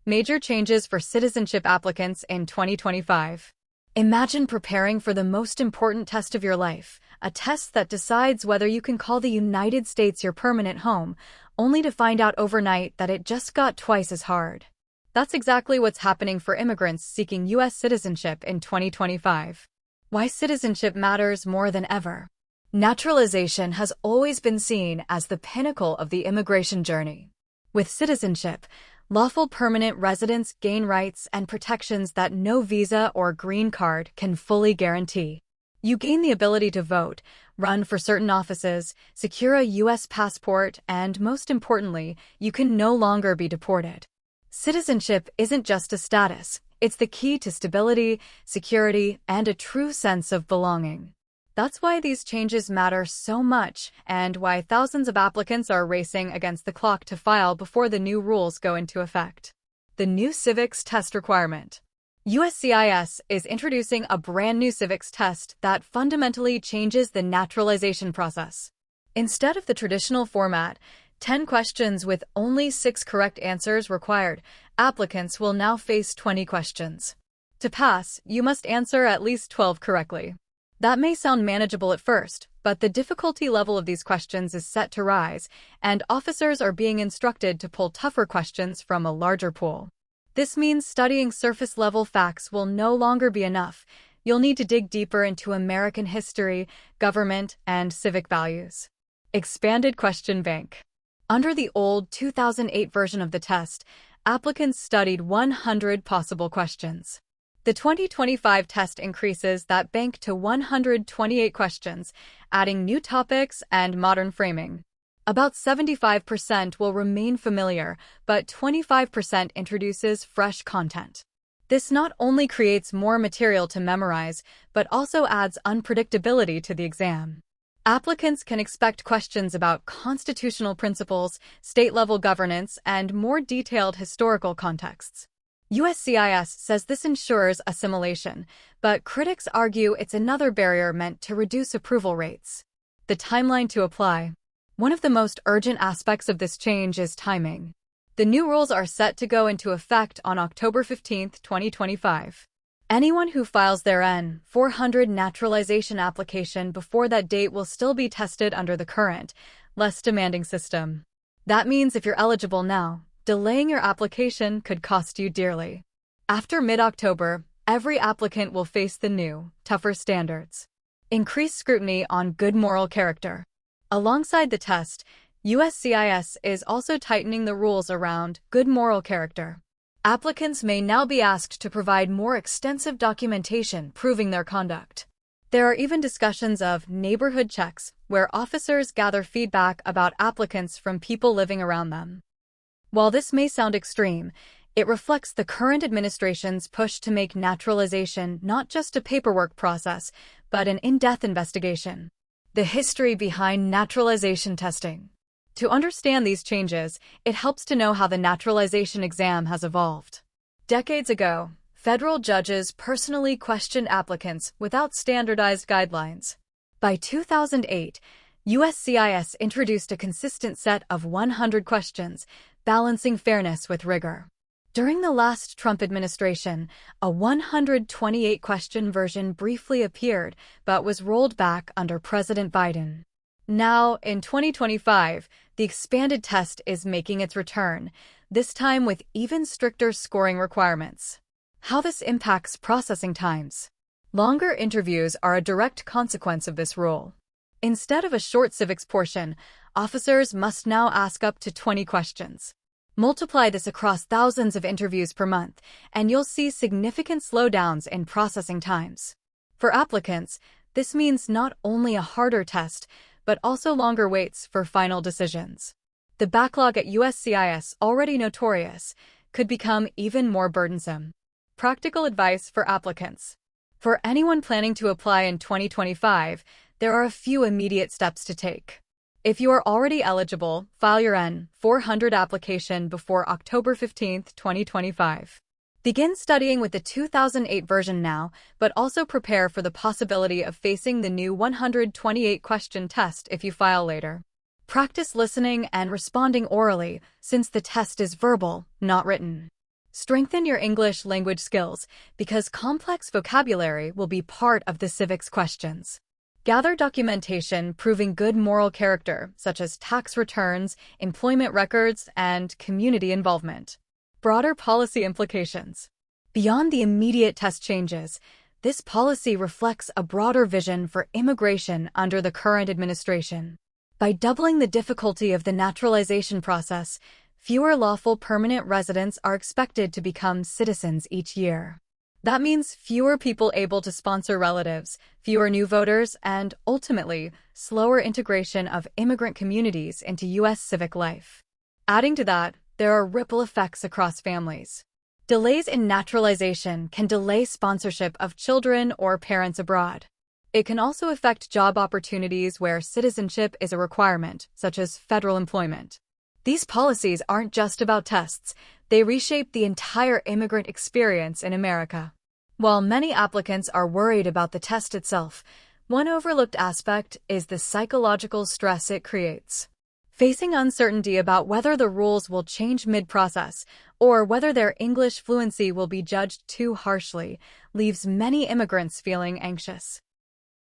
Major changes for citizenship applicants in 2025. Imagine preparing for the most important test of your life, a test that decides whether you can call the United States your permanent home, only to find out overnight that it just got twice as hard. That's exactly what's happening for immigrants seeking U.S. citizenship in 2025. Why citizenship matters more than ever. Naturalization has always been seen as the pinnacle of the immigration journey. With citizenship, lawful permanent residents gain rights and protections that no visa or green card can fully guarantee. You gain the ability to vote, run for certain offices, secure a U.S. passport, and most importantly, you can no longer be deported. Citizenship isn't just a status, it's the key to stability, security, and a true sense of belonging. That's why these changes matter so much and why thousands of applicants are racing against the clock to file before the new rules go into effect. The new Civics test requirement. USCIS is introducing a brand new Civics test that fundamentally changes the naturalization process. Instead of the traditional format, 10 questions with only 6 correct answers required, applicants will now face 20 questions. To pass, you must answer at least 12 correctly. That may sound manageable at first, but the difficulty level of these questions is set to rise, and officers are being instructed to pull tougher questions from a larger pool. This means studying surface-level facts will no longer be enough. You'll need to dig deeper into American history, government, and civic values. Expanded question bank. Under the old 2008 version of the test, applicants studied 100 possible questions. The 2025 test increases that bank to 128 questions, adding new topics and modern framing. About 75% will remain familiar, but 25% introduces fresh content. This not only creates more material to memorize, but also adds unpredictability to the exam. Applicants can expect questions about constitutional principles, state-level governance, and more detailed historical contexts. USCIS says this ensures assimilation, but critics argue it's another barrier meant to reduce approval rates. The timeline to apply. One of the most urgent aspects of this change is timing. The new rules are set to go into effect on October 15, 2025. Anyone who files their N-400 naturalization application before that date will still be tested under the current, less demanding system. That means if you're eligible now, delaying your application could cost you dearly. After mid-October, every applicant will face the new, tougher standards. Increased scrutiny on good moral character. Alongside the test, USCIS is also tightening the rules around good moral character. Applicants may now be asked to provide more extensive documentation proving their conduct. There are even discussions of neighborhood checks, where officers gather feedback about applicants from people living around them. While this may sound extreme, it reflects the current administration's push to make naturalization not just a paperwork process, but an in-depth investigation. The history behind naturalization testing. To understand these changes, it helps to know how the naturalization exam has evolved. Decades ago, federal judges personally questioned applicants without standardized guidelines. By 2008, USCIS introduced a consistent set of 100 questions, balancing fairness with rigor. During the last Trump administration, a 128-question version briefly appeared but was rolled back under President Biden. Now, in 2025, the expanded test is making its return, this time with even stricter scoring requirements. How this impacts processing times. Longer interviews are a direct consequence of this rule. Instead of a short civics portion, officers must now ask up to 20 questions. Multiply this across thousands of interviews per month, and you'll see significant slowdowns in processing times. For applicants, this means not only a harder test, but also longer waits for final decisions. The backlog at USCIS, already notorious, could become even more burdensome. Practical advice for applicants. For anyone planning to apply in 2025, there are a few immediate steps to take. If you are already eligible, file your N-400 application before October 15, 2025. Begin studying with the 2008 version now, but also prepare for the possibility of facing the new 128-question test if you file later. Practice listening and responding orally, since the test is verbal, not written. Strengthen your English language skills because complex vocabulary will be part of the civics questions. Gather documentation proving good moral character, such as tax returns, employment records, and community involvement. Broader policy implications. Beyond the immediate test changes, this policy reflects a broader vision for immigration under the current administration. By doubling the difficulty of the naturalization process, fewer lawful permanent residents are expected to become citizens each year. That means fewer people able to sponsor relatives, fewer new voters, and, ultimately, slower integration of immigrant communities into U.S. civic life. Adding to that, there are ripple effects across families. Delays in naturalization can delay sponsorship of children or parents abroad. It can also affect job opportunities where citizenship is a requirement, such as federal employment. These policies aren't just about tests, they reshape the entire immigrant experience in America. While many applicants are worried about the test itself, one overlooked aspect is the psychological stress it creates. Facing uncertainty about whether the rules will change mid-process or whether their English fluency will be judged too harshly leaves many immigrants feeling anxious.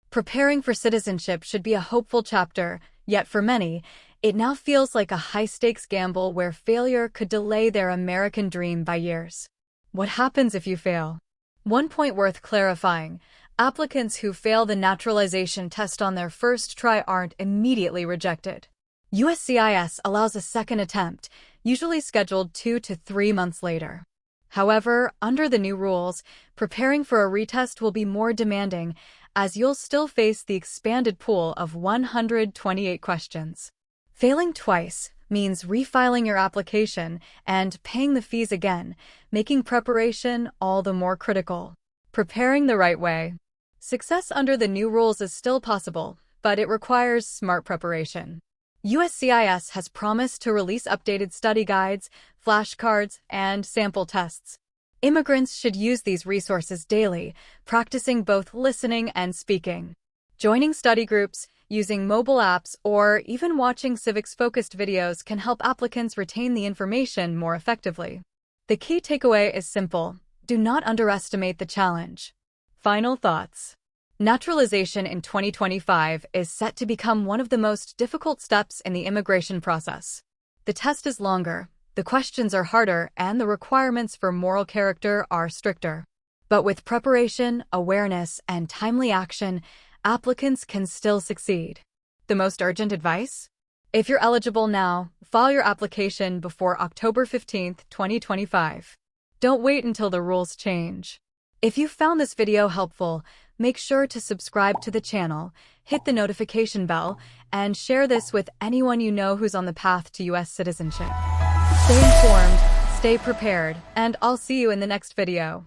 Preparing for citizenship should be a hopeful chapter, yet for many, it now feels like a high-stakes gamble where failure could delay their American dream by years. What happens if you fail? One point worth clarifying: applicants who fail the naturalization test on their first try aren't immediately rejected. USCIS allows a second attempt, usually scheduled 2 to 3 months later. However, under the new rules, preparing for a retest will be more demanding, as you'll still face the expanded pool of 128 questions. Failing twice means refiling your application and paying the fees again, making preparation all the more critical. Preparing the right way. Success under the new rules is still possible, but it requires smart preparation. USCIS has promised to release updated study guides, flashcards, and sample tests. Immigrants should use these resources daily, practicing both listening and speaking. Joining study groups, using mobile apps, or even watching civics-focused videos can help applicants retain the information more effectively. The key takeaway is simple: do not underestimate the challenge. Final thoughts. Naturalization in 2025 is set to become one of the most difficult steps in the immigration process. The test is longer, the questions are harder, and the requirements for moral character are stricter. But with preparation, awareness, and timely action, applicants can still succeed. The most urgent advice? If you're eligible now, file your application before October 15, 2025. Don't wait until the rules change. If you found this video helpful, make sure to subscribe to the channel, hit the notification bell, and share this with anyone you know who's on the path to U.S. citizenship. Stay informed, stay prepared, and I'll see you in the next video.